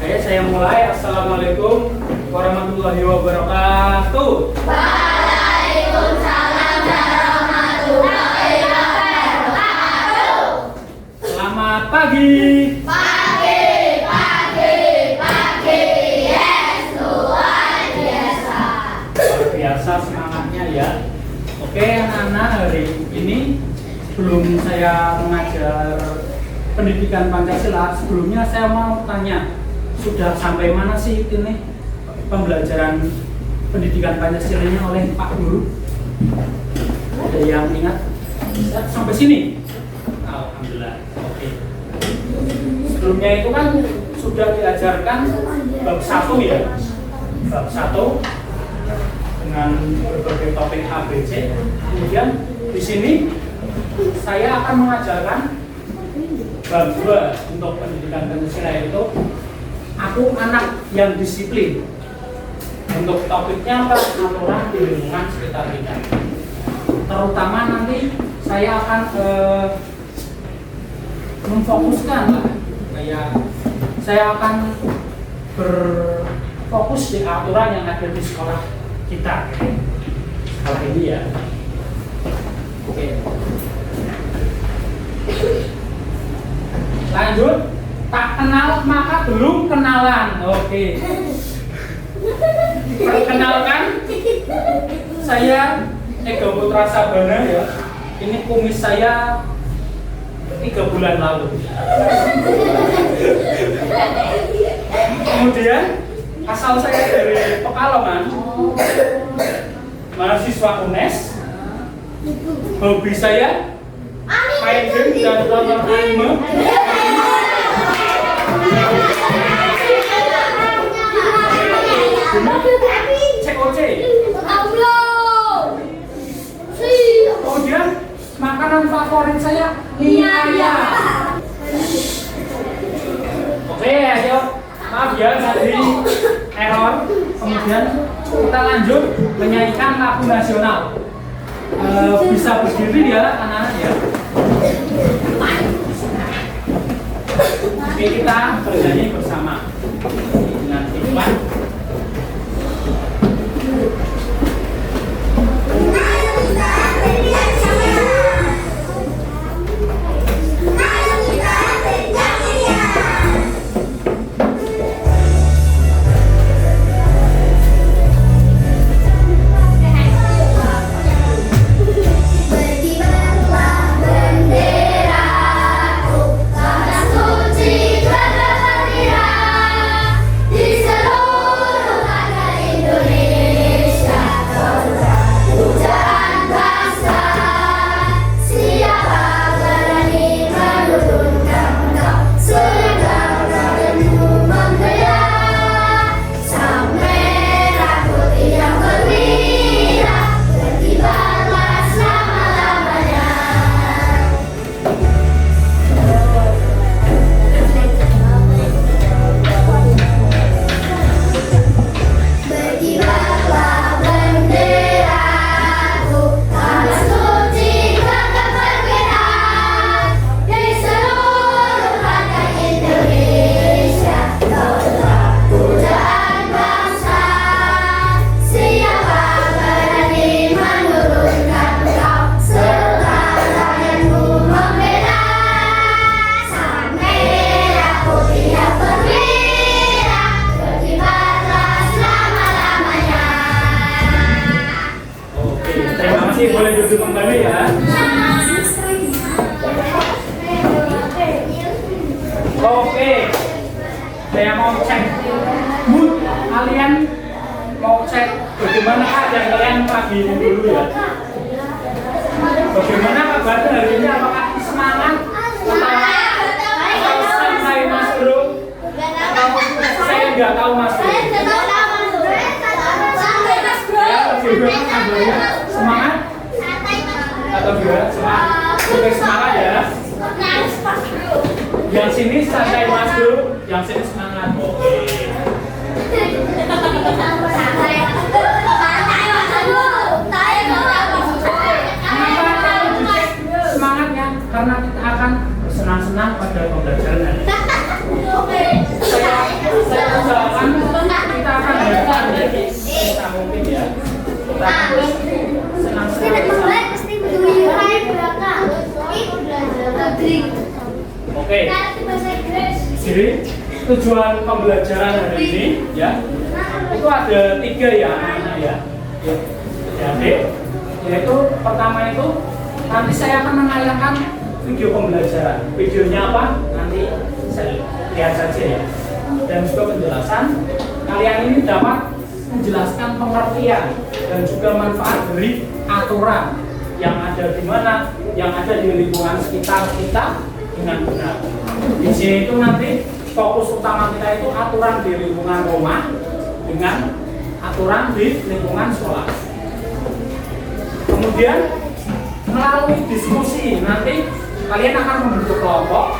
Oke, saya mulai. Assalamualaikum warahmatullahi wabarakatuh. Waalaikumsalam warahmatullahi wabarakatuh. Selamat pagi. Pagi. Yes, luar biasa. Luar biasa semangatnya ya. Oke, anak-anak, hari ini sebelum saya mengajar pendidikan Pancasila, sebelumnya saya mau tanya, sudah sampai mana sih ini pembelajaran pendidikan Pancasilanya oleh Pak Guru? Ada yang ingat? Sampai sini? Alhamdulillah. Oke. Sebelumnya itu kan sudah diajarkan bab 1 ya. Bab 1 dengan berbagai topik ABC. Kemudian di sini saya akan mengajarkan bab 2 untuk pendidikan Pancasila, itu aku anak yang disiplin. Untuk topiknya pengaturan di lingkungan sekitar kita. Terutama nanti saya akan memfokuskan lah, kayak saya akan berfokus di aturan yang ada di sekolah kita. Sekolah ini ya. Oke. Lanjut, tak kenal maka belum kenalan. Oke. Perkenalkan, saya Ega Putra Sabana ya. Ini kumis saya 3 bulan lalu. Kemudian asal saya dari Pekalongan, mahasiswa UNES. Hobi saya main game dan nonton anime. COC. Kemudian makanan favorit saya mie ayam. Oke, ayo. Maaf ya tadi error. Kemudian kita lanjut menyanyikan lagu nasional. Bisa berdiri ya anak-anak ya. Oke, kita bernyanyi bersama dengan iklan. Boleh duduk kembali ya. Oke, saya mau cek mood kalian, mau cek bagaimana keadaan kalian pagi ini dulu ya. Bagaimana kabarnya hari ini? Apakah semangat atau santai Mas Bro? Atau saya nggak tahu Mas Bro? Ya, bagaimana kabarnya? Semangat? Atau gimana? Semangat? Oke, semangat ya. Yang sini santai Mas Bro, yang sini semangat. Oke. Semangatnya karena kita akan bersenang-senang pada pembelajaran. Saya tujuan pembelajaran hari ini ya itu ada 3 ya anak-anak ya. Adik, yaitu pertama itu nanti saya akan menayangkan video pembelajaran. Videonya apa? Nanti saya lihat saja ya. Dan juga penjelasan. Kalian ini dapat menjelaskan pengertian dan juga manfaat dari aturan yang ada di mana, yang ada di lingkungan sekitar kita dengan benar. Di sini itu nanti fokus utama kita itu aturan di lingkungan rumah dengan aturan di lingkungan sekolah. Kemudian melalui diskusi nanti kalian akan membentuk kelompok.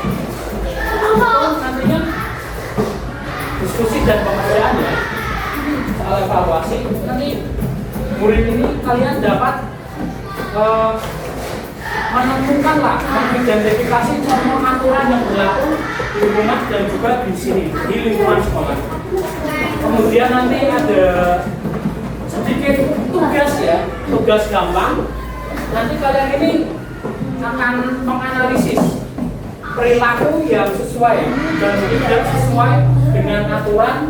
Nantinya diskusi dan pengerjaan ya, soal evaluasi. Nanti murid ini kalian dapat menemukan lah, mengidentifikasi semua aturan yang berlaku di rumah dan juga di sini di lingkungan sekolah. Kemudian nanti ada sedikit tugas ya, tugas gampang. Nanti kalian ini akan menganalisis perilaku yang sesuai dan tidak sesuai dengan aturan,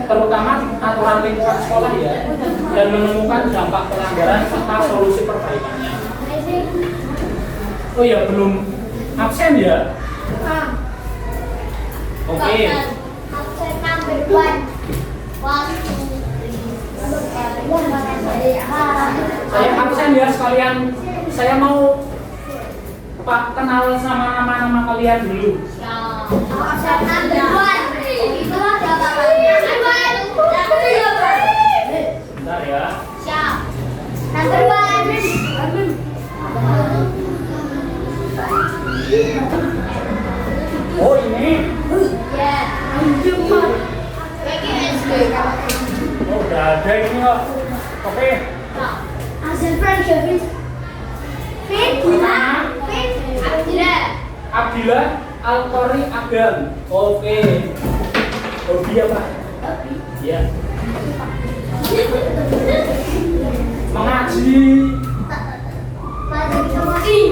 terutama aturan lingkungan sekolah ya, dan menemukan dampak pelanggaran serta solusi perbaikannya. Oh ya, belum absen ya? Oke. Absen number 1. Saya absen ya sekalian. Saya mau Pak kenal sama nama-nama kalian dulu. Absen number 1. Itu ada bapaknya. Bentar ya. Siap. Number 1. Oh ini. Ya. Oh udah ada ini kok. Oke. Absen Frank Kevin. Abdillah Alqori Agam. Oke. Hobi apa? Iya. Mengaji.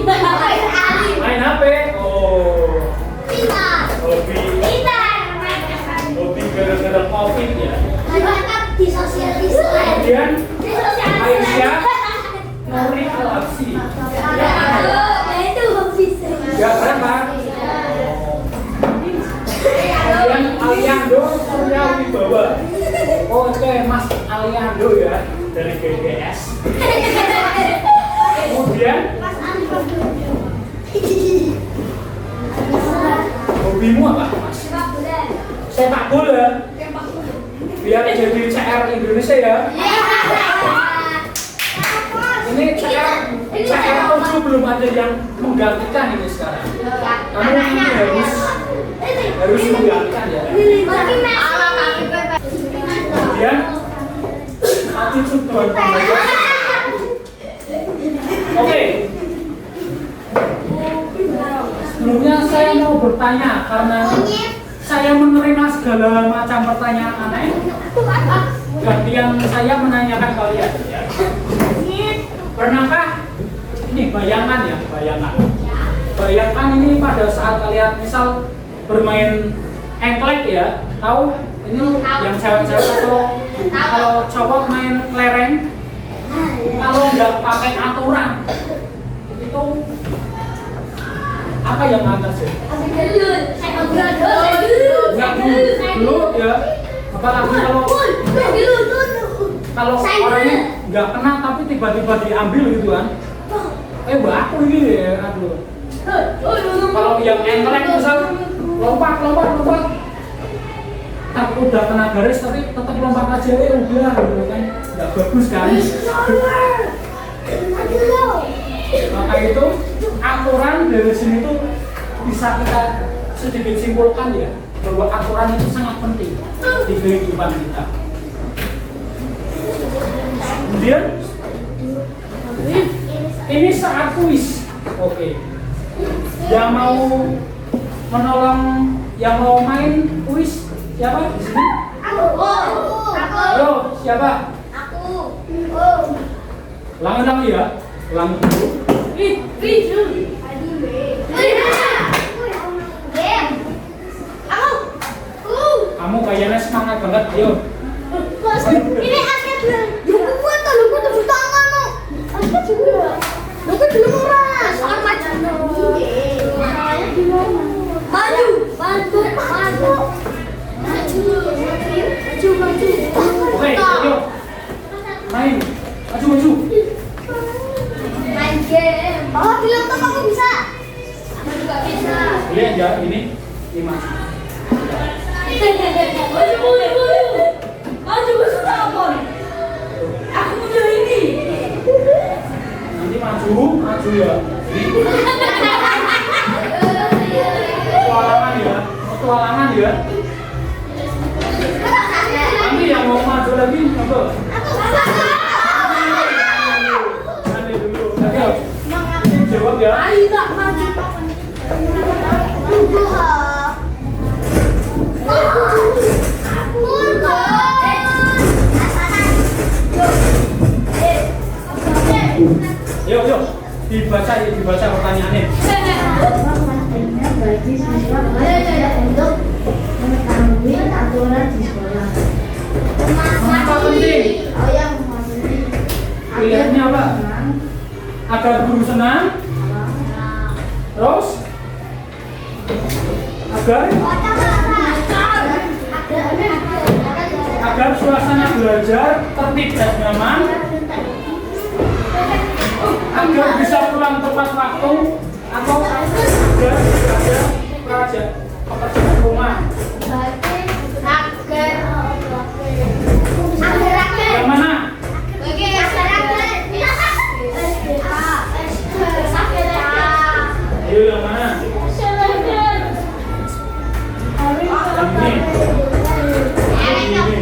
Main HP. Oh. Hobi. Hobi gara-gara COVID ya. Kemudian Aisyah Nuri Al-Absi. Ya berapa? Kemudian Aliando Surya Wibawa. Oke, Mas Aliando ya dari GGS. Kemudian hobimu apa, Mas? Sepak bola. Biar jadi CR Indonesia ya. Ini CR 7 belum ada yang menggantikan ini sekarang. Kamu ini harus menggantikan ya. Kemudian attitude Tuhan pembelajaran. Oke. Sebelumnya saya mau bertanya karena saya menerima segala macam pertanyaan aneh. Gantian saya menanyakan kalian ya. Pernahkah ini bayangan ya, bayangkan ini pada saat kalian misal bermain engklek ya, tahu ini yang cewek-cewek atau kalau cowok main kelereng, kalau nggak pakai aturan itu apa yang akan terjadi? Nggak dulu ya, apalagi kalau orangnya nggak kena tapi tiba-tiba diambil gitu kan. Mbak aku ini ya, aduh. Kalau yang engklek misal lompat tapi udah kena garis tapi tetap lompat aja udah gitu kan, nggak bagus kan. Maka itu aturan dari sini tuh bisa kita sedikit simpulkan ya, bahwa aturan itu sangat penting di kehidupan kita. Kemudian ini saat kuis. Oke. Yang mau menolong, yang mau main kuis siapa di sini? Ayo, siapa? Ulangi ya. Ulangi dulu. Kamu kayaknya semangat banget, yuk. Ini asket lu buat tuh, lu tepuk tangan lo. Asket juga. Lu kan belum orang. Soal macam salahnya di mana? Maju. Oke, yuk. Main. Maju. Main game. Oh, di laptop aku bisa. Aku juga bisa. Lihat ya, ini 5. Maju susah apa? Aku punya ini. Nanti maju ya. Petualangan ya. Nanti yang mau maju lagi, apa? Nanti dulu. Ayo. Jawab ya. Ayo tak maju. Yuk. Dibaca pertanyaannya. Bagi siswa untuk mengetahui aturan di sekolah. Mengapa penting? Oh yang penting. Pilihannya apa? Agar guru senang. Terus? Agar suasana belajar tertib dan nyaman. Agar bisa pulang tepat waktu. Atau agar ada pekerjaan rumah. Yang mana? Ayo yang mana? Yang ini.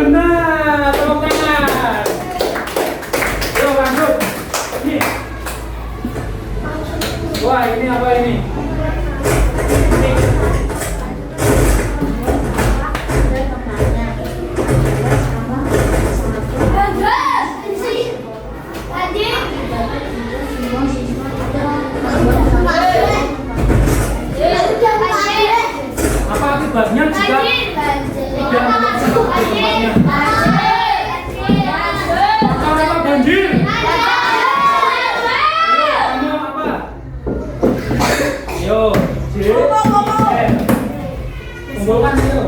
Benar, tepuk tangan. Yuk lanjut. Ini. Wah, ini apa ini? Ini. Apa akibatnya jika tidak melaksanakan akibatnya? Apa banjir? Kamu apa? Yo, kumpulkan itu.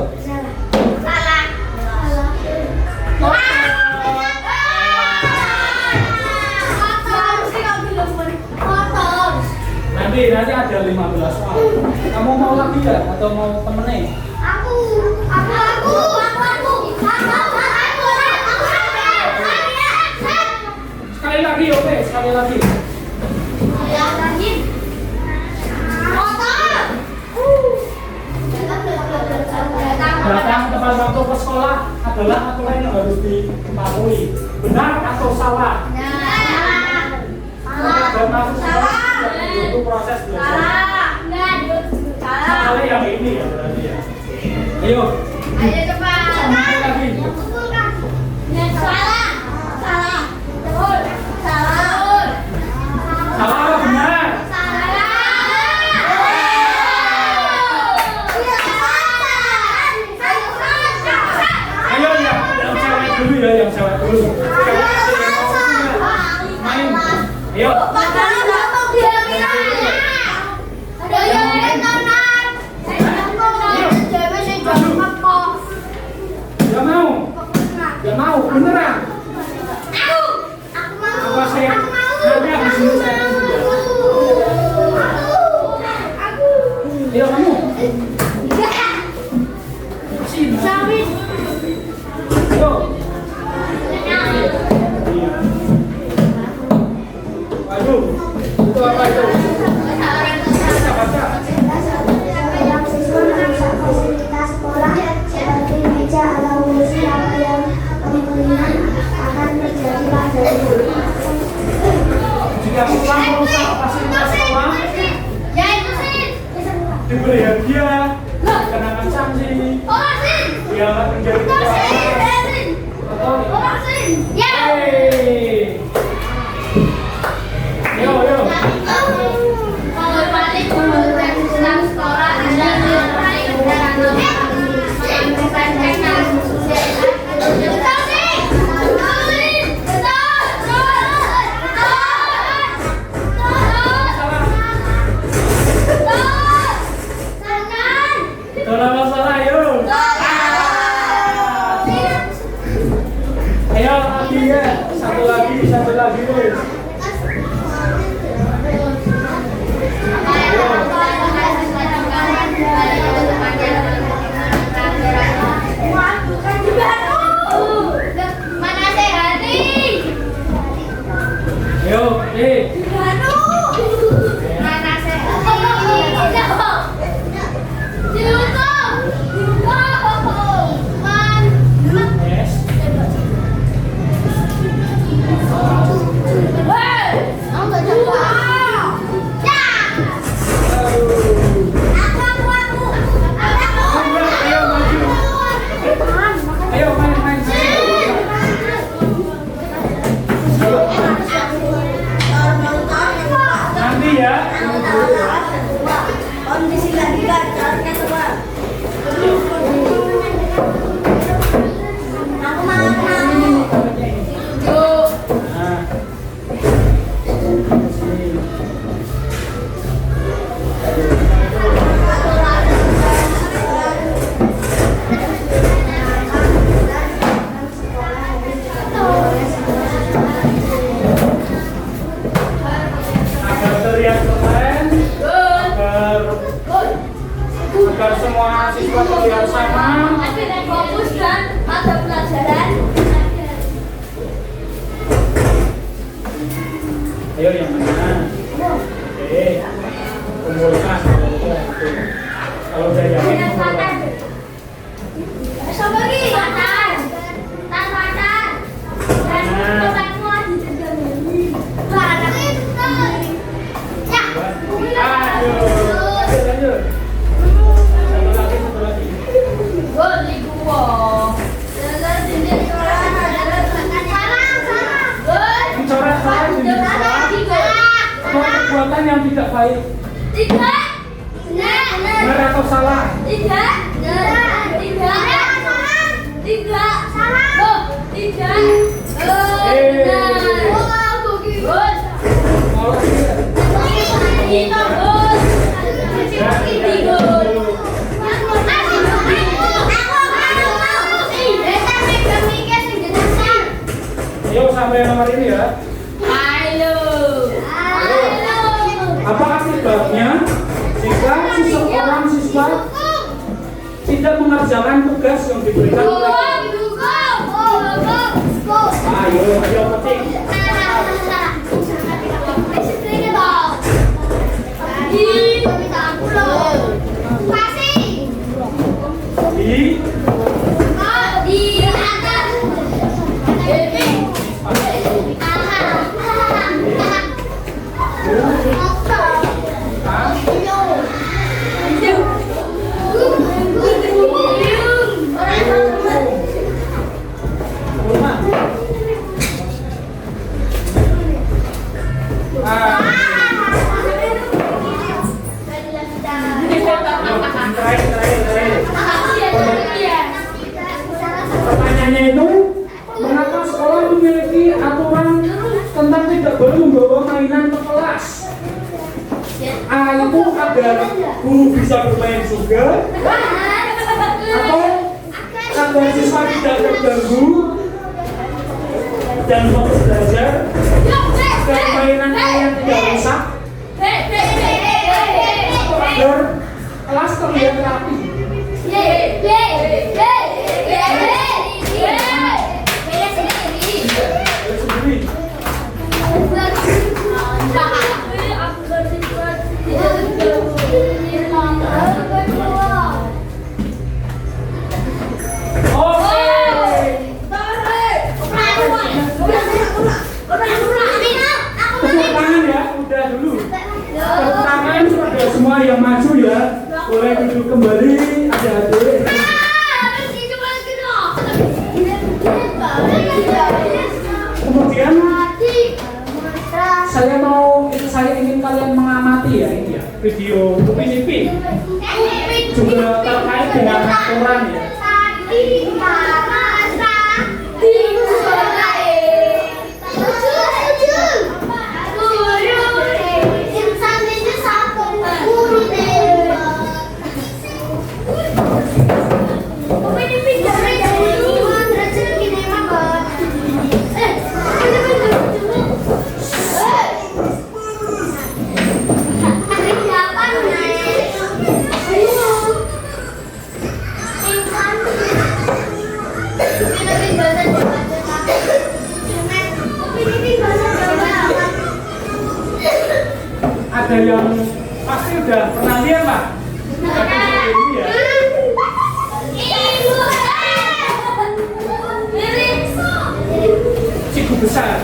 Nanti ada 15 soal. Kamu mau lagi ya atau mau temenin? Aku. Sekali lagi, oke, sekali lagi. Datang tepat waktu ke sekolah adalah aturan yang harus dipatuhi. Benar atau salah? Dan masuk sekolah tidak butuh proses belajar. Salah yang ini ya berarti ya. Ayo. Sekali lagi. Salah apa benar? Ayo yang cewek dulu ya, yang cewek dulu. Main. Ayo. Gak mau, beneran. Apa saya? Nanti habis ini saya ayo kamu. Sini. Yo. Aduh, itu apa itu? Baca. Fasilitas sekolah seperti meja atau kursi yang kemungkinan akan terjadi pada guru. Jika pulang merusak fasilitas sekolah, diberi hadiah, dikenakan sanksi, diangkat menjadi ketua atau Yo. Kalau balik sekolah Bola masalah, ayo. Ayo lagi ya, satu lagi guys. Mana sehari? Ayo, Mana sehari? Yes. Ayo main. Nanti ya. Nah. Agar terlihat keren, agar semua siswa terlihat sama. Fokus dan mata pelajaran. Ayo yang mana? Oke, kumpulkan. Kalau udah yakin kumpulkan. Sama lagi. Matan. Ayo, lanjut. Satu lagi. Coret-coret perbuatan yang tidak baik. Benar atau salah? Kalau ayo sampai nomor ini ya. Apa akibatnya jika seseorang siswa tidak mengerjakan tugas yang diberikan oleh ayo petik. Pertanyaannya itu, mengapa sekolah memiliki aturan tentang tidak boleh membawa mainan ke kelas? A itu agar guru bisa bermain juga, atau agar siswa tidak terganggu dan fokus belajar, agar mainan kalian tidak rusak, atau agar kelas terlihat rapi. Tepuk tangan ya, udah dulu. Tepuk tangan pada semua yang maju ya. Boleh duduk kembali, adik-adik. Kemudian saya ingin kalian mengamati ya ini ya video Upin Ipin juga terkait dengan aturan ya. yang pasti udah pernah lihat lah. Ini ya. Cigu besar.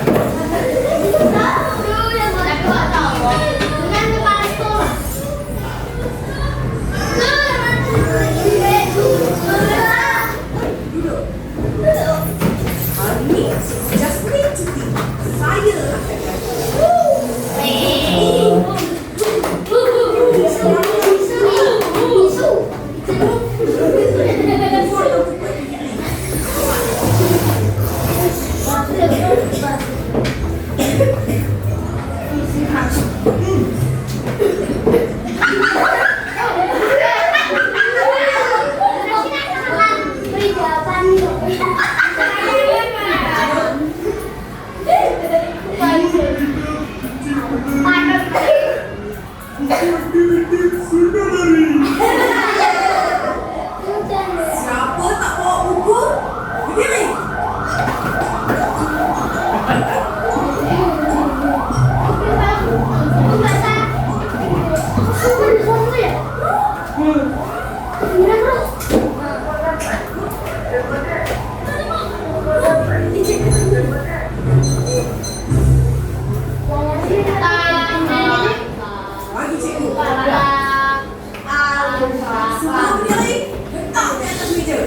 Siapa tak bawa buku? Berdiri. Lagi cikgu. Semua berdiri. Letak di atas meja.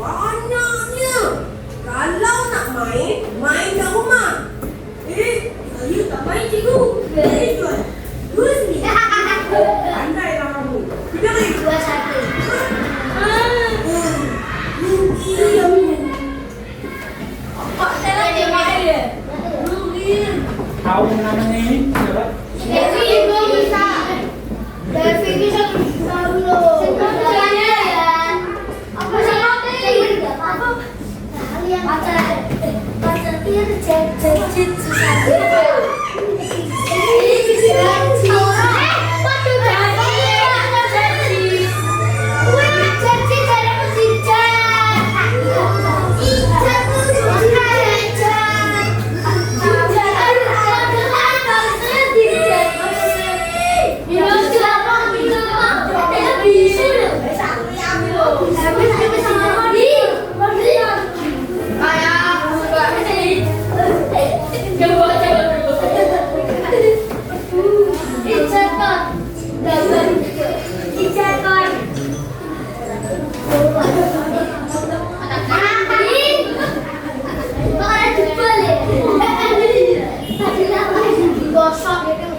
Banyaknya. Kalau nak main, main kat rumah. Saya tak main cikgu. Saya jual. Dua sini. Pandailah kamu. Berdiri. Tahu namanya ini? Siapa?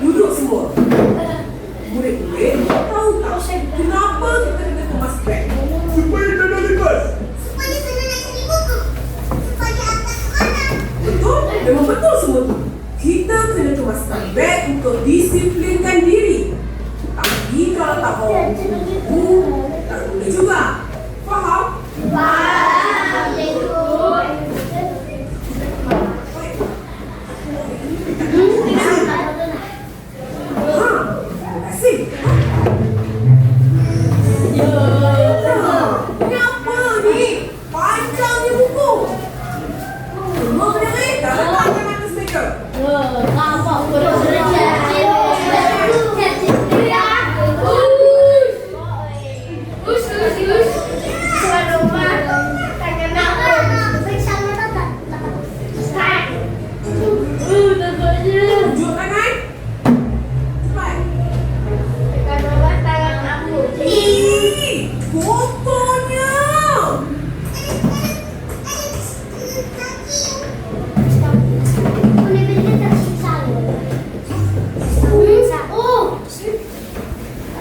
Duduk semua. Murid-murid, tahu tak kenapa kita kena kemas beg? Supaya tak ada lepas. Betul? Memang betul semua tu. Kita kena kemaskan beg untuk disiplinkan diri. Tapi kalau tak bawa buku, tak boleh juga. Faham? Terima kasih. Kenapa ni? Panjangnya buku. Semua berdiri. Tak letakkan atas meja. Tunjuk tangan. Cepat. Ih, fotonya.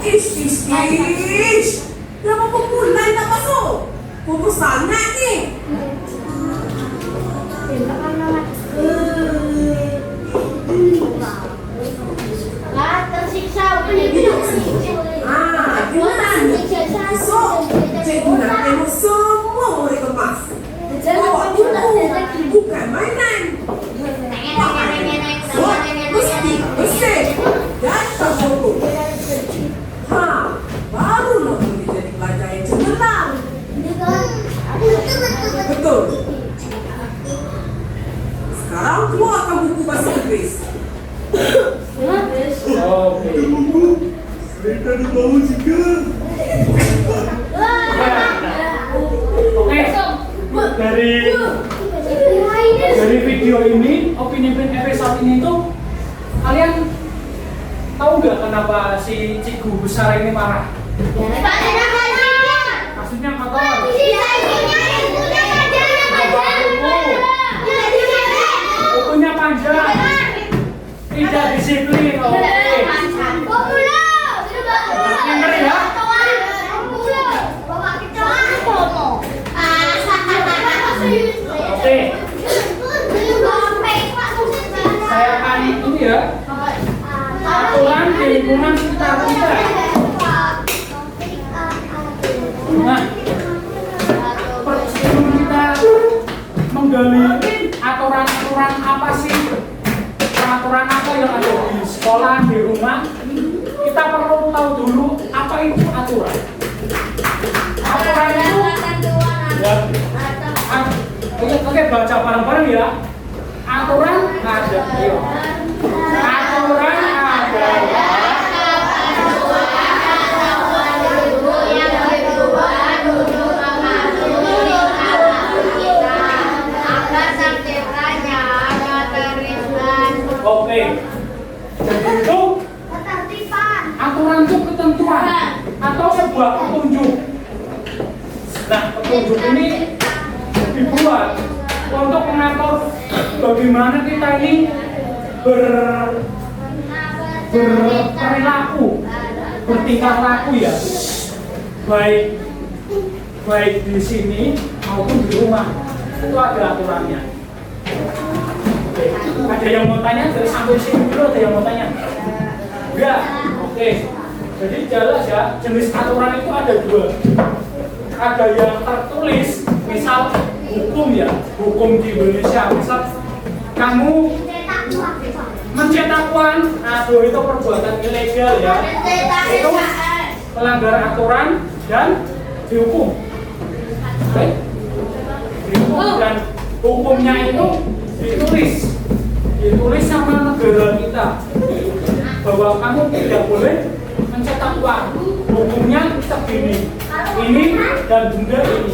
Ish. Dah berapa bulan tak masuk? Foto sangat ni. Ah, Cikgu nak tengok semua boleh kemas. Bawa buku, bukan mainan. Pakai mesti bersih dan terfoto. Barulah boleh jadi pelajar yang cemerlang. Betul. Sekarang keluarkan buku bahasa Inggeris. Oke. Cerita di bawah juga. Oke. Dari video ini, opini episode ini tuh kalian tahu nggak kenapa si Cikgu besar ini marah? Maksudnya kotor. Bukunya panjang. Tidak disiplin. Oke. Dengar ya. Oke. Saya akan ini ya. Aturan di lingkungan sekitar kita. Nah, sebelum kita menggali aturan-aturan apa sih, peraturan apa yang ada di sekolah, di rumah, kita perlu tahu dulu apa itu aturan. Aturan itu ya, oke, baca bareng-bareng ya. Aturan ada, ayo. Aturan adalah oke. Jadi itu aturan itu ketentuan atau sebuah petunjuk. Nah, petunjuk ini dibuat untuk mengatur bagaimana kita ini berperilaku, bertingkah laku ya, baik di sini maupun di rumah itu ada aturannya. Oke, ada yang mau tanya dari sampai sini dulu, ada yang mau tanya? Enggak, oke. Jadi jelas ya, jenis aturan itu ada dua. Ada yang tertulis, misal hukum ya, hukum di Indonesia. Misal kamu mencetak uang, aduh itu perbuatan ilegal ya. Itu melanggar aturan dan dihukum. Oke? Dihukum dan hukumnya itu ditulis sama negara kita bahwa kamu tidak boleh mencetak uang. Hukumnya segini, ini dan denda ini,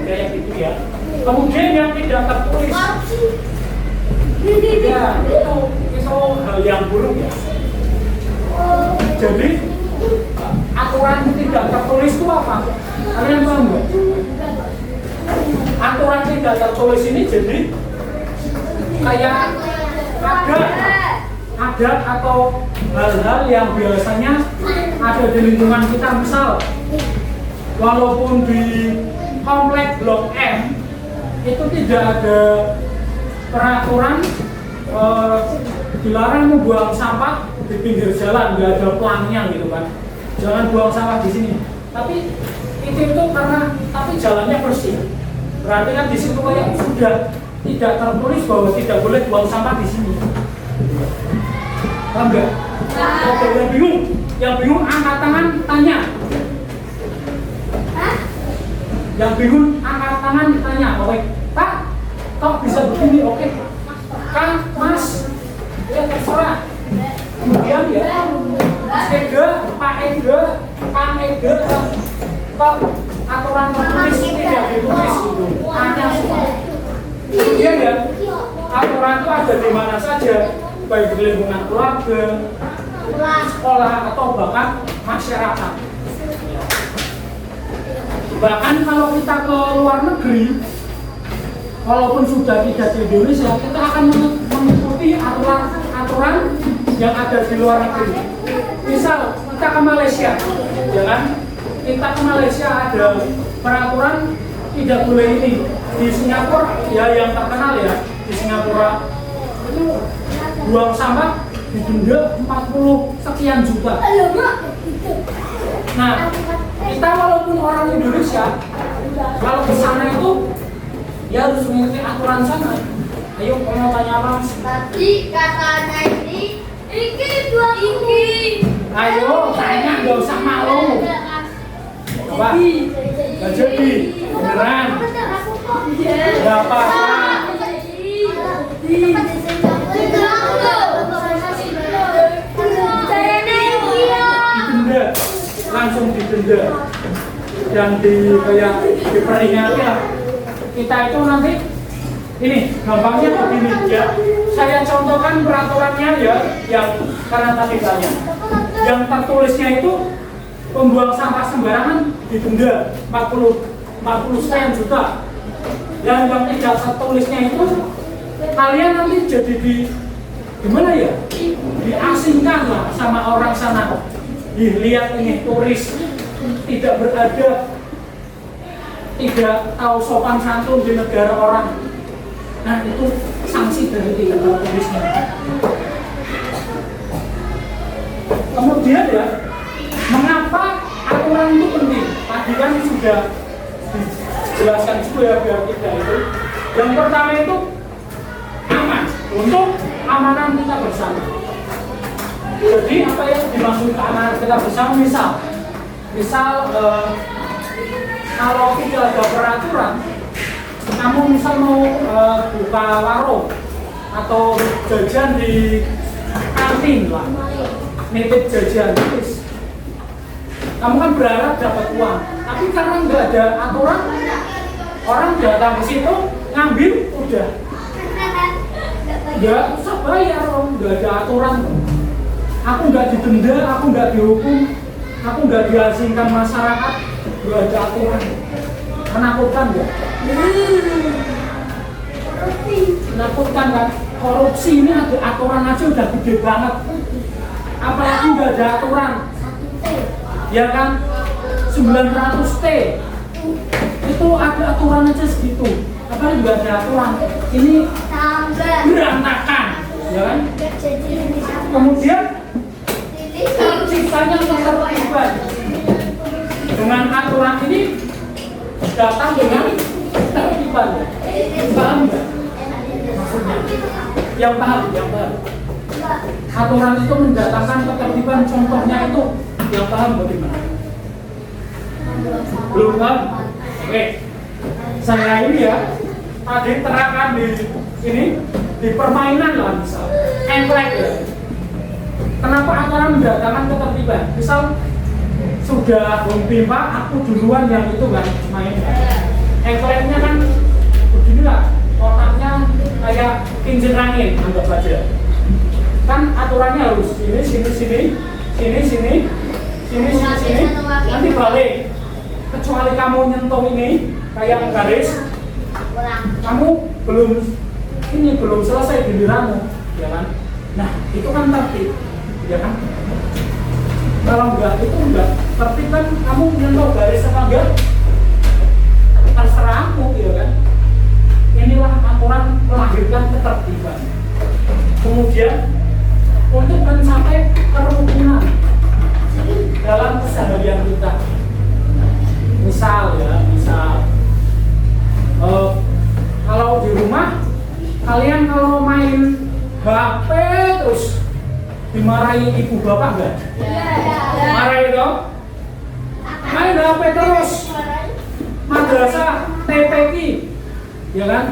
kayak gitu ya. Kemudian yang tidak tertulis, ya itu hal yang buruk ya. Jadi aturan tidak tertulis itu apa? Kalian tahu nggak? Aturan tidak tertulis ini jadi kayak ada atau hal-hal yang biasanya ada di lingkungan kita. Misal walaupun di komplek Blok M itu tidak ada peraturan dilarang membuang sampah di pinggir jalan, nggak ada pelangnya gitu kan, jangan buang sampah di sini. Tapi itu karena jalannya bersih, berarti kan di situ kayak sudah tidak tertulis bahwa tidak boleh buang sampah di sini. Paham nggak? Oke, yang bingung angkat tangan tanya. Yang bingung angkat tangan tanya. Oke, Pak, kok bisa begini? Oke, Kang, Mas, ya terserah. Kemudian ya, Mas Ega, Pak Ega, Kang Ega, kok aturan tertulis tidak ditulis gitu? Tanya semua. Kemudian ya, aturan itu ada di mana saja, baik di lingkungan keluarga, sekolah, atau bahkan masyarakat. Bahkan kalau kita ke luar negeri, walaupun sudah tidak di Indonesia, kita akan mengikuti aturan yang ada di luar negeri. Misal kita ke Malaysia, jangan kita ke Malaysia ada peraturan tidak boleh ini. Di Singapura ya yang terkenal ya, di Singapura itu buang sampah didenda 40 sekian juta. Nah, Kita walaupun orang Indonesia, kalau ke sana itu ya harus mengikuti aturan sana. Ayo, mau tanya apa? Tadi katanya ini dua ini. Ayo, tanya, nggak usah malu. Coba, nggak jadi, beneran. Berapa? Didenda, langsung didenda. Dan kayak diperingati lah. Kita itu nanti ini gampangnya begini ya. Saya contohkan peraturannya ya, yang karena tadi tanya. Yang tertulisnya itu pembuang sampah sembarangan didenda 40 sekian juta. Dan yang tidak tertulisnya itu kalian nanti jadi gimana ya? Diasingkan lah sama orang sana. Dilihat ini turis tidak beradab, tidak tahu sopan santun di negara orang. Nah itu sanksi dari tidak tertulisnya. Kemudian ya, mengapa aturan itu penting? Tadi kan sudah dijelaskan juga ya biar tidak itu. Yang pertama itu aman, untuk keamanan kita bersama. Jadi apa yang dimaksud keamanan kita bersama? Misal kalau tidak ada peraturan, kamu misal mau buka warung atau jajan di kantin lah, nitip jajan, kamu kan berharap dapat uang, tapi karena nggak ada aturan, orang datang ke situ ngambil udah, nggak usah bayar, nggak ada aturan. Aku nggak didenda, aku nggak dihukum, aku nggak diasingkan masyarakat, nggak ada aturan. Menakutkan nggak? Menakutkan kan? Korupsi ini ada aturan aja udah gede banget. Apalagi nggak ada aturan. Ya kan? 900 T itu ada aturan aja segitu. Apalagi nggak ada aturan. Ini berantakan, ya kan? Kemudian terciptanya ketertiban. Dengan aturan ini datang dengan ketertiban. Paham nggak? Maksudnya? Yang paham. Aturan itu mendatangkan ketertiban. Contohnya itu yang paham bagaimana? Belum paham? Oke, saya ini ya tadi terangkan di permainan lah misal, engklek ya. Kenapa aturan mendatangkan ketertiban? Misal sudah pimpa, aku duluan yang itu kan main. Engkleknya kan beginilah, otaknya kayak kincir angin, anggap saja. Kan aturannya harus sini, nanti balik. Kecuali kamu nyentuh ini kayak garis, kamu belum selesai giliranmu, ya kan? Nah itu kan tertib, ya kan? Kalau enggak itu enggak tertib kan, kamu nyentuh garis apa enggak? Terserah aku, ya kan? Inilah aturan melahirkan ketertiban. Kemudian untuk mencapai kerukunan dalam keseharian kita. Misal kalau di rumah kalian kalau main HP terus dimarahi ibu bapak enggak? Marahi dong? Main HP terus, madrasah, TPQ, ya kan?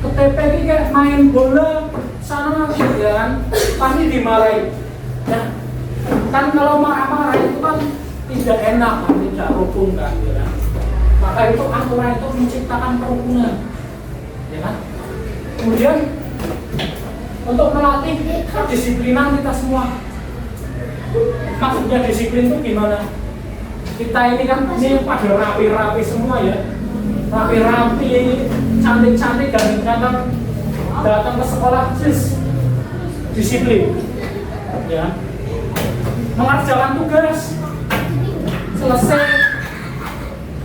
Ke TPQ kayak main bola sana, ya kan? Pasti dimarahi. Nah, kan kalau marah-marah itu kan tidak enak, tidak rukun kan, ya kan? Maka itu aturan itu menciptakan kerukunan, ya kan? Kemudian untuk melatih kedisiplinan kita semua. Maksudnya disiplin itu gimana? Kita ini kan ini pada rapi-rapi semua ya, rapi-rapi, cantik-cantik, ganteng-ganteng, datang ke sekolah disiplin, ya. Mengerjakan tugas selesai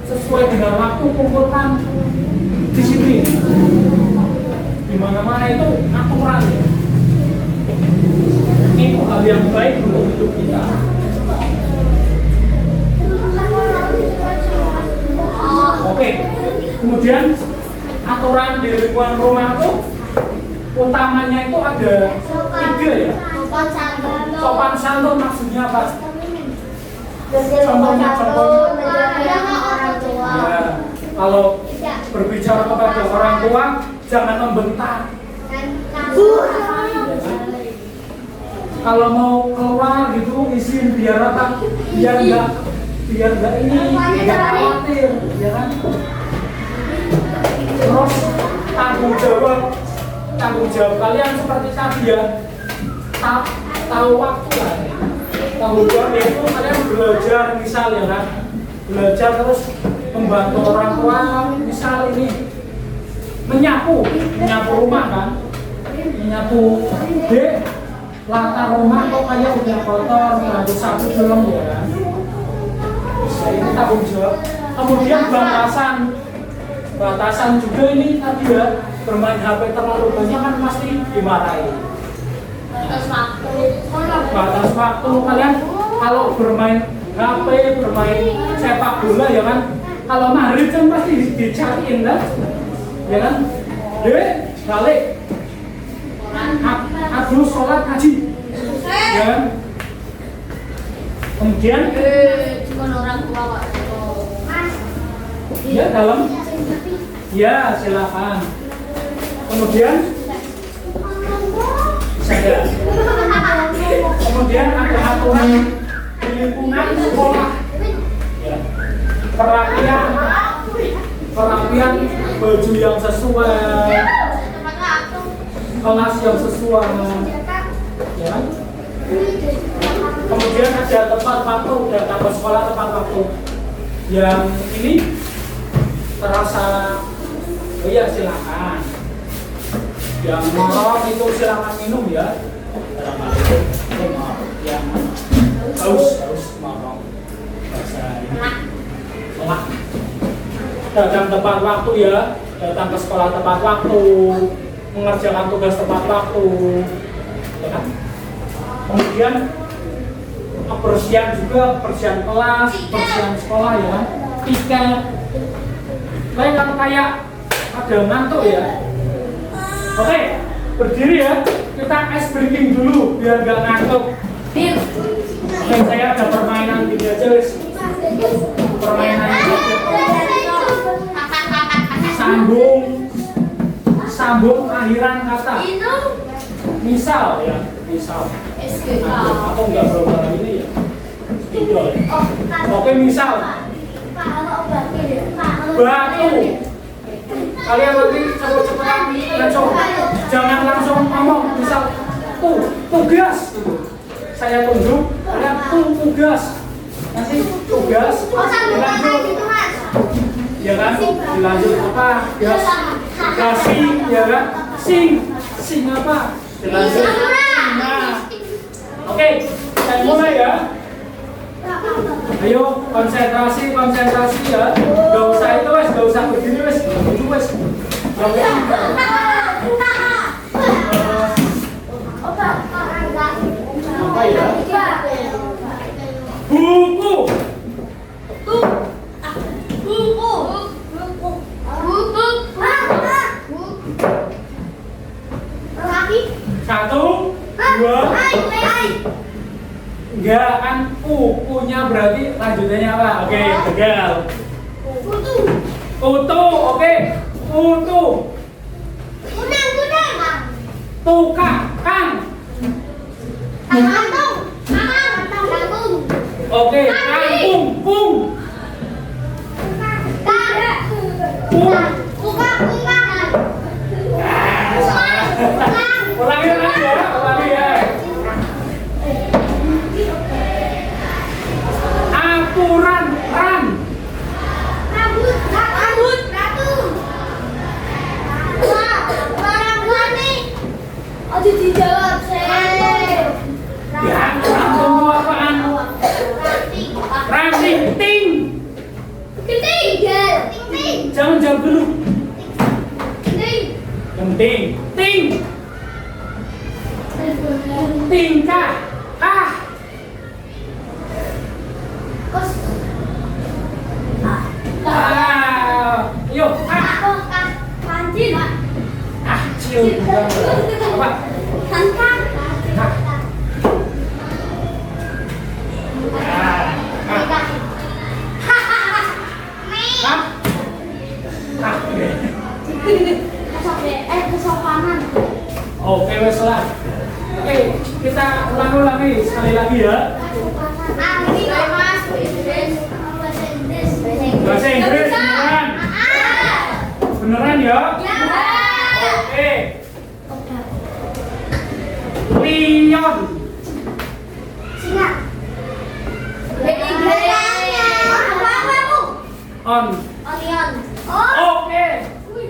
sesuai dengan waktu, kumpulkan, disiplin. Di mana-mana itu aturan ya. Itu hal yang baik untuk hidup kita. lingkungan rumah tuh utamanya itu ada 3 ya. Sopan santun maksudnya apa? Contohnya. Ya, kalau berbicara kepada orang tua jangan membentak. Kalau mau keluar gitu izin biar apa? Biar enggak ini enggak khawatir, ya kan? Terus tanggung jawab kalian seperti tadi ya. Tahu waktu lah. Tanggung jawab itu kalian belajar misal ya kan? Belajar terus membantu orang tua, misal ini menyapu rumah kan? Menyapu latar rumah kok kayak udah kotor, nggak sapu belum ya kan? Bisa ini tanggung jawab. Kemudian batasan juga ini tadi ya, bermain HP terlalu banyak kan pasti dimarahi. Batas waktu kalian kalau bermain HP, bermain sepak bola ya kan? Kalau maghrib kan pasti dicariin kan? Ya kan? Balik. Aduh, sholat ngaji. Ya kan? Kemudian Cuma orang tua Pak. ya dalam. Ya, silakan. Kemudian saya. Kemudian ada aturan di lingkungan sekolah. Ya. Perapian baju yang sesuai, kelas yang sesuai, ya kan? Kemudian ada tepat waktu, datang ke sekolah tepat waktu. Yang ini terasa, oh iya silakan. Yang morong itu silakan minum ya. Yang harus morong. Datang tepat waktu ya, datang ke sekolah tepat waktu, mengerjakan tugas tepat waktu, ya kan? Kemudian kebersihan juga, kebersihan kelas, kebersihan sekolah ya kan? Tiket, kan kayak ada ngantuk ya. Oke, berdiri ya, kita ice breaking dulu biar nggak ngantuk. Oke, saya ada permainan gini aja guys. Permainan ini sambung akhiran kata. Misal ya, aku nggak berubah ini ya. Tidak. Oke, misal batu. Kalian nanti cepet-cepetan jangan langsung ngomong. Misal tugas. Saya tunjuk, kalian tugas. Nanti tugas dilanjut. Ya kan? Dilanjut apa? Kasih, ya kan? Sing apa? Dilanjut. Nah. Oke, saya mulai ya. Ayo konsentrasi ya. Gak usah itu wes, gak usah begini wes. Itu wes. Apa ya? Buku. Satu, dua. Enggak kan punya berarti lanjutannya apa? Oke, tegal. Kutu, oke. Kutu. Tukang, kang. Oke, kangkung, kung. Ulangi ya. Aturan, ran. Rambut. Aduh dijawab Ya, rambut itu apaan? Ranting, ting. Jangan jawab dulu. Penting, ting. Tingkah, yuk, Apa? Santa. Hah? Hah? Hah? Kesopanan. Oke, wes lah. Oke, kita ulang-ulangi sekali lagi ya. Bahasa Inggris beneran. Beneran ya? Oke. Lion. Singa. On. Onion. Oke. Kui.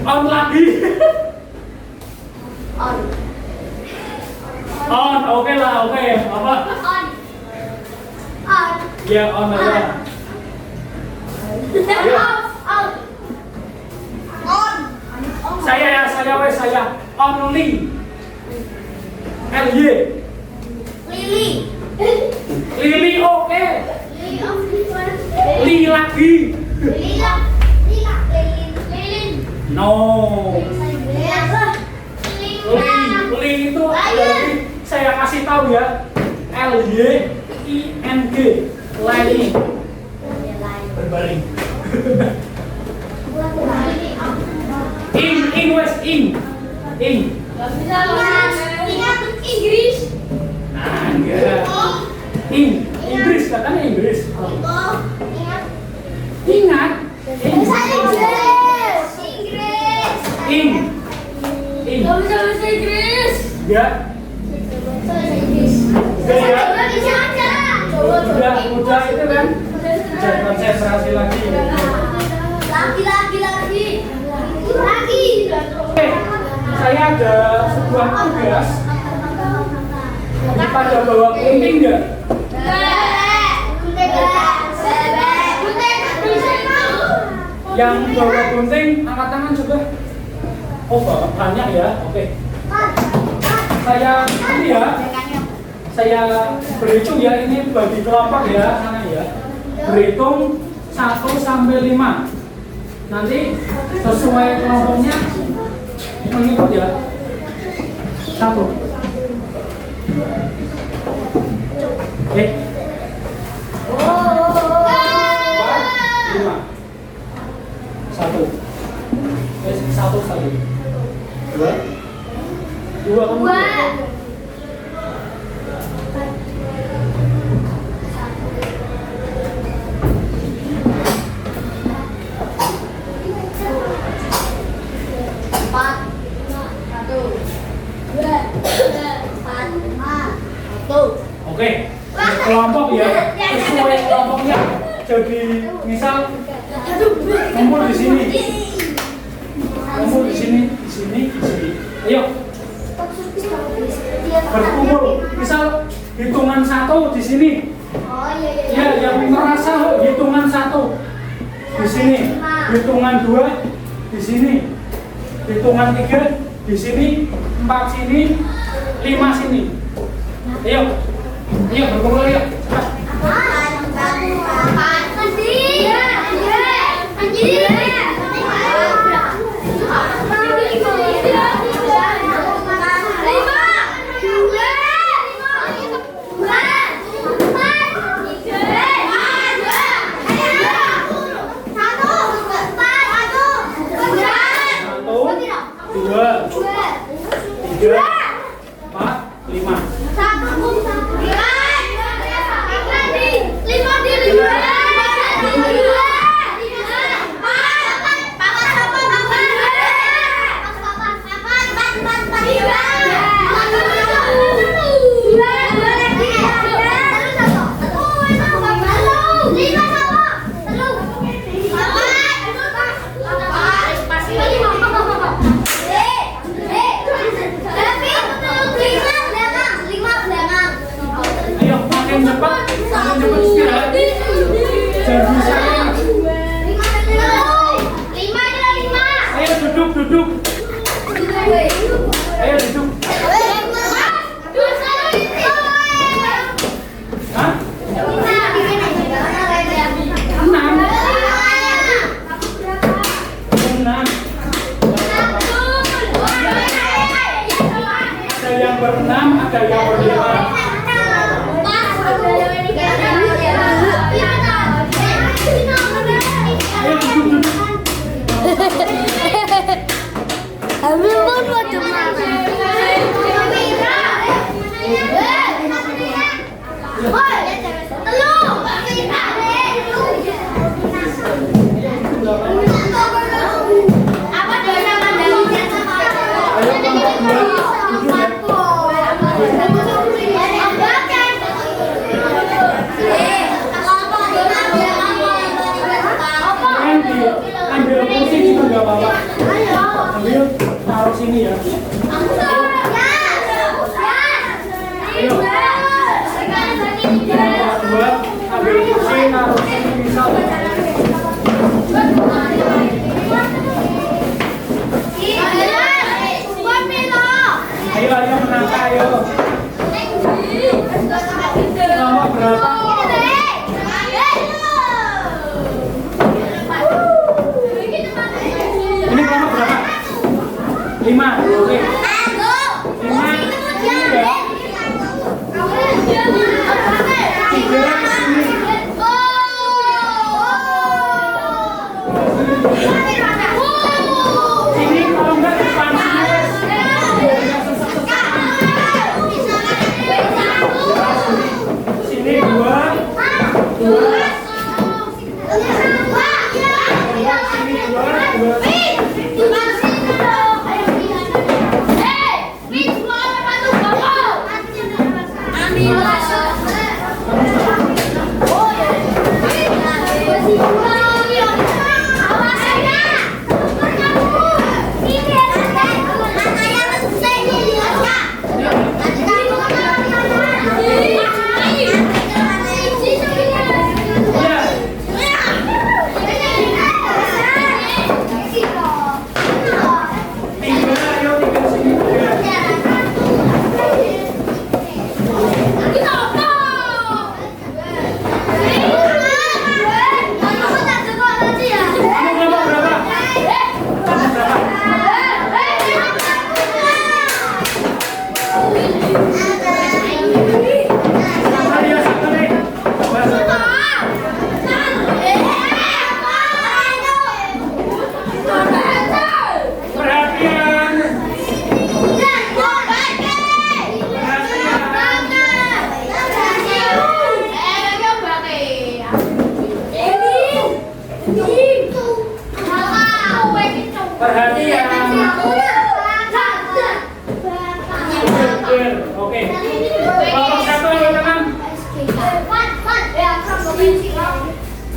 On lagi. On. On. Oke lah. Oke. Apa? On. On. Ya, on aja. Ayo. On. On. Saya. Only. LY. Lily. Lili oke. Lily of this one. Li lagi. Lila. Lilin. No. Li itu Lion. saya kasih tahu ya. LYING. Lion. Berbaring. In. Ingat Inggris. Nah, enggak. Inggris katanya Inggris. Ingat. In. Gak bisa bahasa Inggris. Ya. Udah itu kan. Jangan konsentrasi lagi. Lagi. Oke, saya ada sebuah tugas. Pada bawa gunting nggak? Yang bawa gunting angkat tangan coba. Oh banyak ya. Oke. Saya ini ya. Saya berhitung ya, ini bagi kelompok ya sana ya. Berhitung 1 sampai 5. Nanti sesuai kelompoknya mengikut ya. 1. Oke. 5. 1. 1 kali. 2 kamu. 1. Oke, kelompok ya, sesuai kelompoknya. Jadi misal kumpul di sini, di sini. Ayo berkumpul. Misal hitungan 1 di sini. Ya, yang merasa hitungan 1 di sini, hitungan 2 di sini, hitungan 3 di sini, 4 sini, 5 sini. Ayo berkumpul ya. apa-apa. Ambil, taruh sini ya. Ayo. Nomor 2, ambil kursi, taruh sini misal. Ayo, ayo menangkah, ayo. Nomor berapa? Ini kelompok berapa? 5, oke. 5, ini ya. 3, sini. Sini kalau enggak depan sini wes. Sini 2, 2. Sini 2, 2. Oke. Kelompok 1 angkat tangan.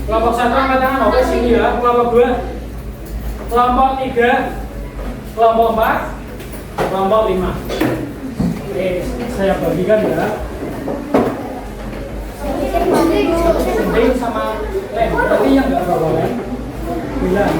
Kelompok 1 angkat tangan. Oke, sini ya. Kelompok 2. Kelompok 3. Kelompok 4. Kelompok 5. Oke, saya bagikan ya. Sendiri sama lem. Tapi yang enggak bawa lem. Bilang.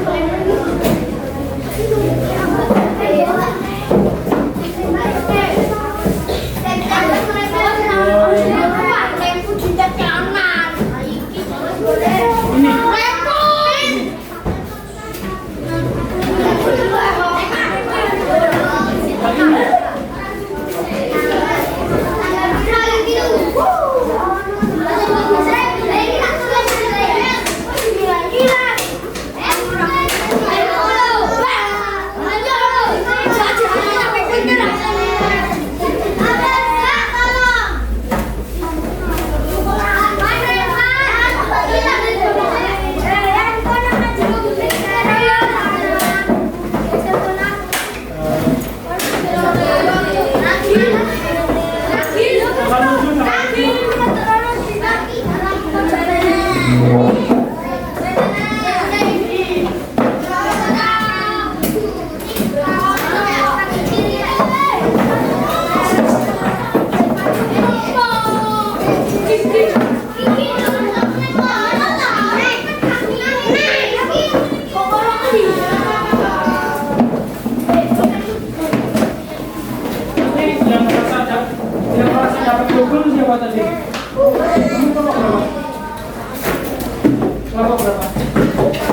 Kelompok berapa?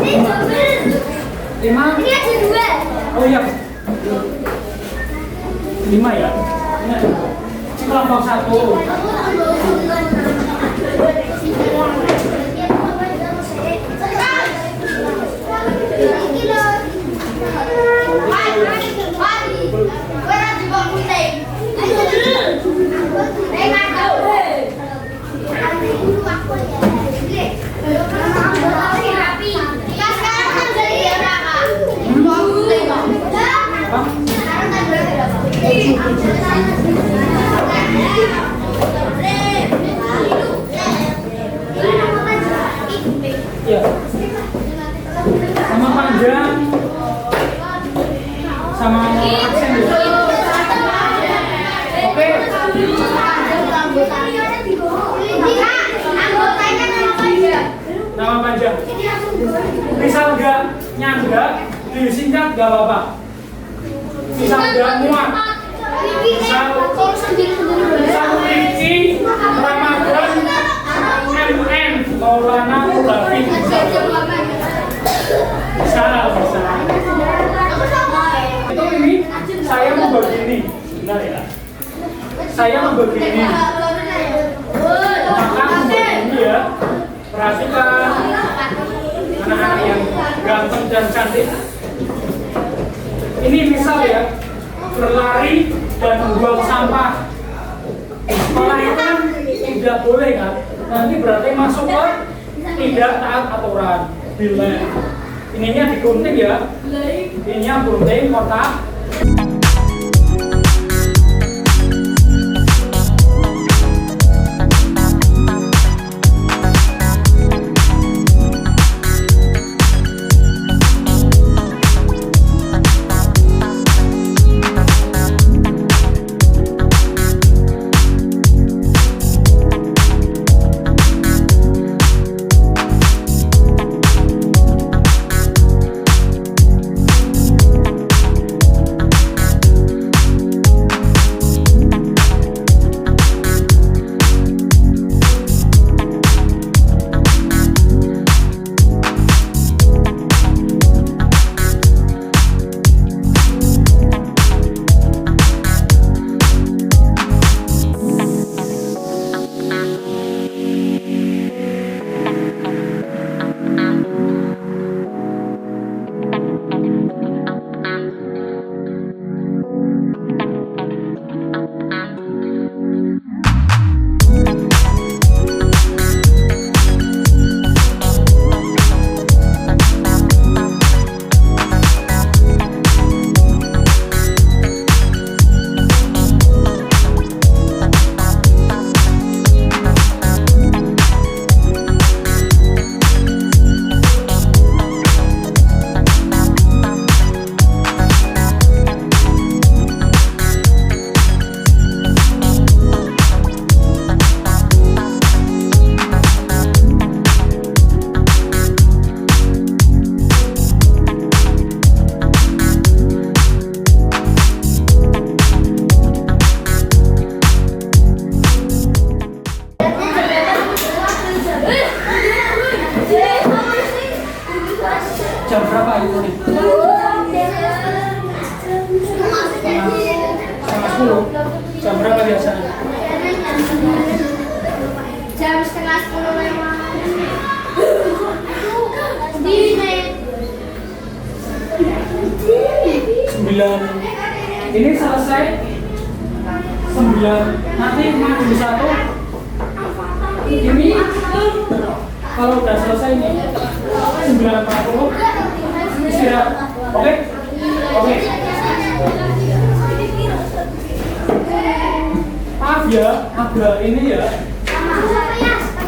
5? Ini ada 2. Oh iya. 5 ya? Ini ada 2. Kelompok 1. Ya. Sama panjang sama absen ya. Oke. Nama panjang. Misal nggak nyangga, disingkat nggak apa-apa. Misal nggak muat. Misal Riki, Ramadan, MN, Maulana, Mulafi. Bisa. Itu ini saya mau begini, benar ya? Saya mau begini. Maka begini ya. Perhatikan anak-anak yang ganteng dan cantik. Ini misal ya, berlari dan membuang sampah. Sekolah itu kan tidak boleh kan? Nanti berarti masuk ke tidak taat aturan. Bila ininya digunting ya, ininya gunting kotak. Jam berapa itu nih? Setengah 10. Jam berapa biasanya? Jam setengah 10 lewat. Sembilan. Ini selesai 9. Nanti maju 1. Ini kalau udah selesai ini 9.40 istirahat. Oke? Oke. Maaf ya, agak ini ya.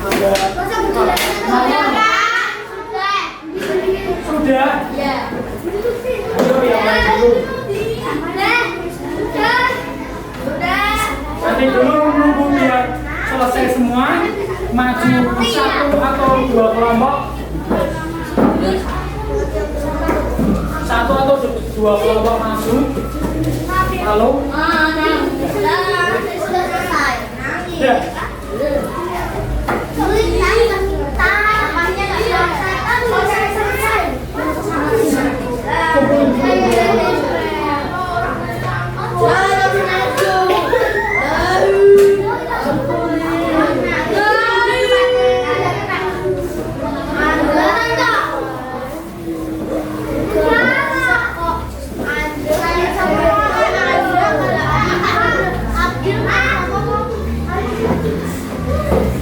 Agak sudah. Ayo yang lain dulu. Nanti dulu nunggu biar selesai semua. Maju 1 atau 2 kelompok. 1 atau 2 kelompok maju. Lalu ya.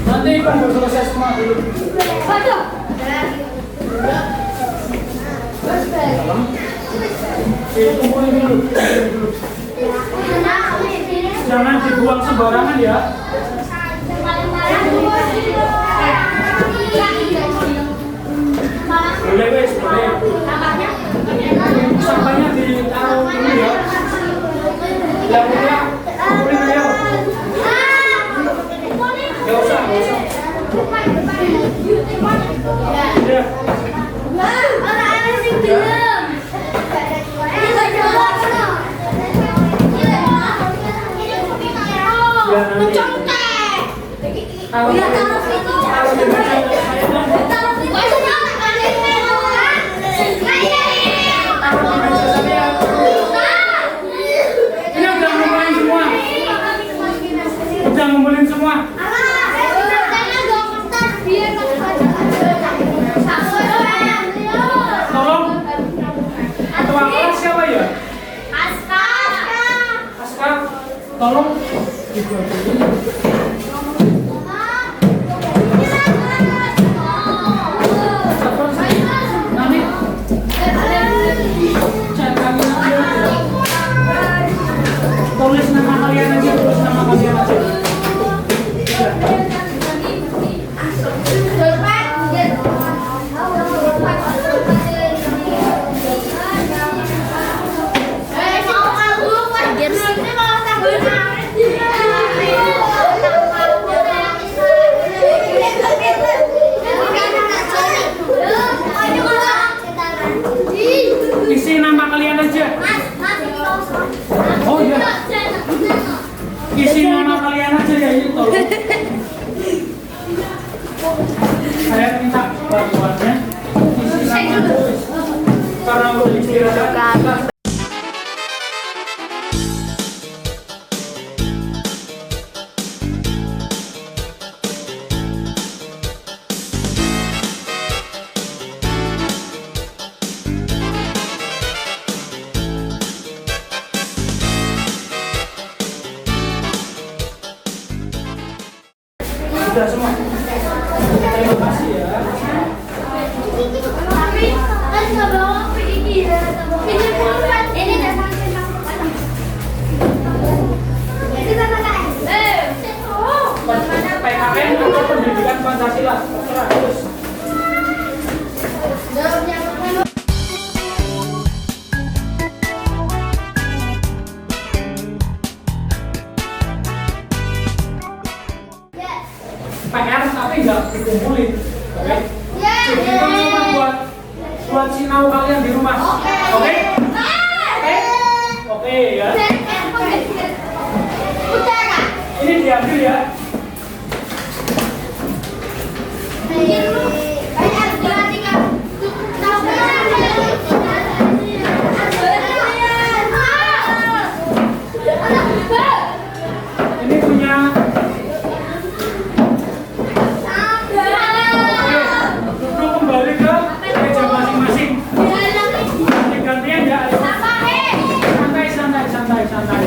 Nanti kan selesai semua dulu. Kumpulin dulu. Jangan dibuang sembarangan ya. Boleh wes, boleh. Sampahnya ditaruh ini ya. Taruh di meja saya dong. Taruh di meja saya. Ini udah ngumpulin semua. Udah ngumpulin semua. Tolong. Ketua kelas siapa ya? Aska. Tolong dibuat dulu. Nanti cetakin aja. Tulis nama kalian aja. Isi nama kalian aja. Oh iya. Isi nama kalian aja ya itu. Saya minta bantuannya. Isi nama karena udah dikira. Sudah semua. Terima kasih ya. PKN atau pendidikan Pancasila. Terus. PR tapi nggak dikumpulin, oke? Jadi itu cuma buat sinau kalian di rumah, oke? Oke ya. Ini diambil ya. Ini punya. Kembali ke meja masing-masing. Gantian ya. Santai.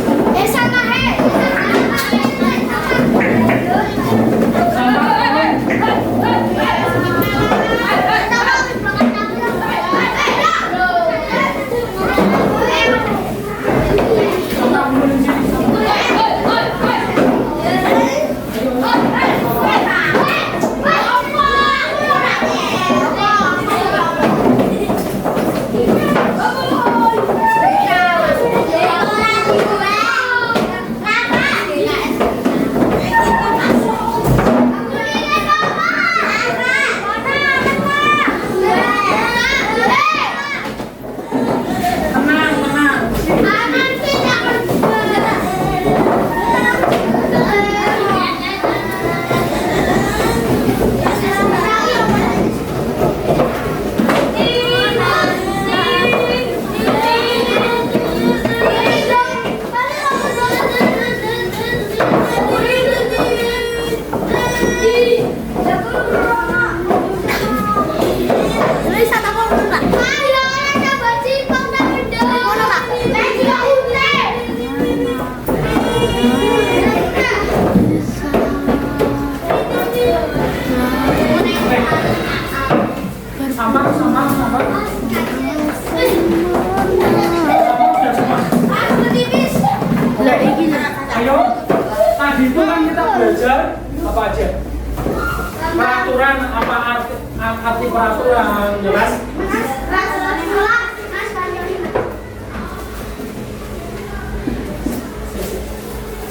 arti peraturan jelas.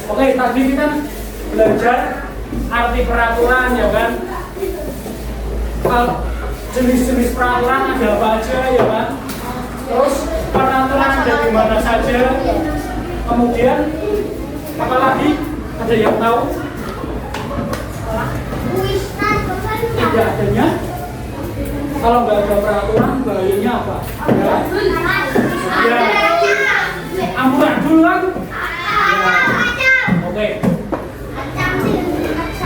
Oke, tadi kita belajar arti peraturan ya kan. Jenis-jenis peraturan ada apa aja ya kan. Terus peraturan ada di mana saja. Kemudian apalagi ada yang tahu? Tidak adanya. Kalau nggak ada peraturan, bahayanya apa? Ya. Amburadul kan? Oke.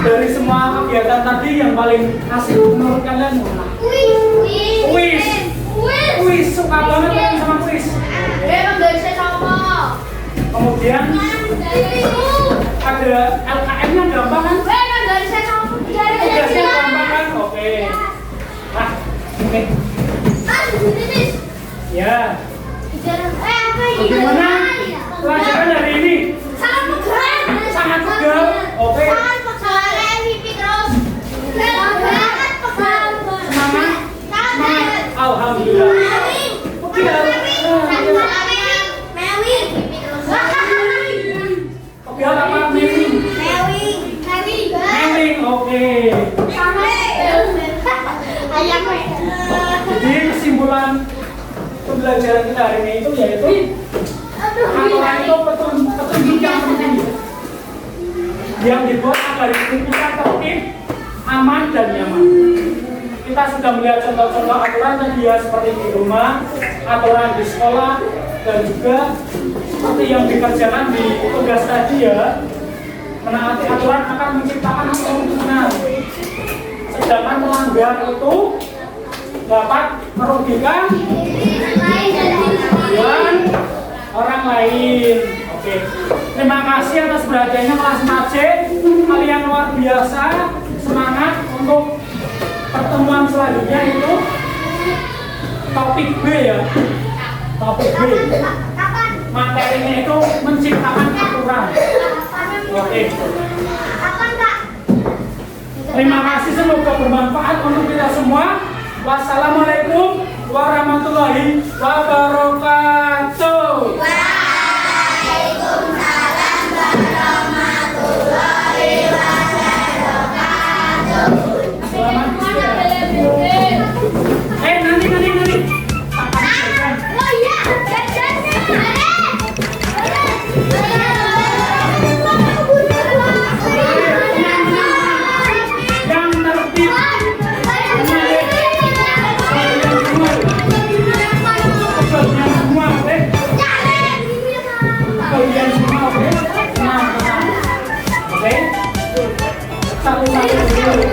Dari semua kegiatan tadi yang paling asik menurut kalian mana? Kuis. Kuis, suka banget kan sama kuis. Kemudian ada LKM-nya gampang kan? Tugasnya gampang kan? Oke. Nah, oke. Ya. Bagaimana pelajaran hari ini? Sangat pegal. Oke. Semangat. Alhamdulillah. Pegal. Pegal apa mewing? Mewing. Oke. Jadi kesimpulan pembelajaran kita hari ini itu yaitu aturan itu petunjuk yang penting yang dibuat agar hidup kita tertib, aman dan nyaman. Kita sudah melihat contoh-contoh aturan tadi ya, seperti di rumah, aturan di sekolah, dan juga seperti yang dikerjakan di tugas tadi ya. Menaati aturan akan menciptakan keuntungan, sedangkan melanggar itu dapat merugikan dan orang lain. Oke. Terima kasih atas perhatiannya kelas MC. Kalian luar biasa. Semangat untuk pertemuan selanjutnya itu topik B ya. Topik B. Materinya itu menciptakan aturan. Oke. Terima kasih, semoga bermanfaat untuk kita semua. Wassalamualaikum warahmatullahi wabarakatuh. Waalaikumsalam warahmatullahi wabarakatuh. Selamat nanti. Oh iya, Yang tertib. Kalian semua oke? Tenang. Oke? Satu-satu dulu.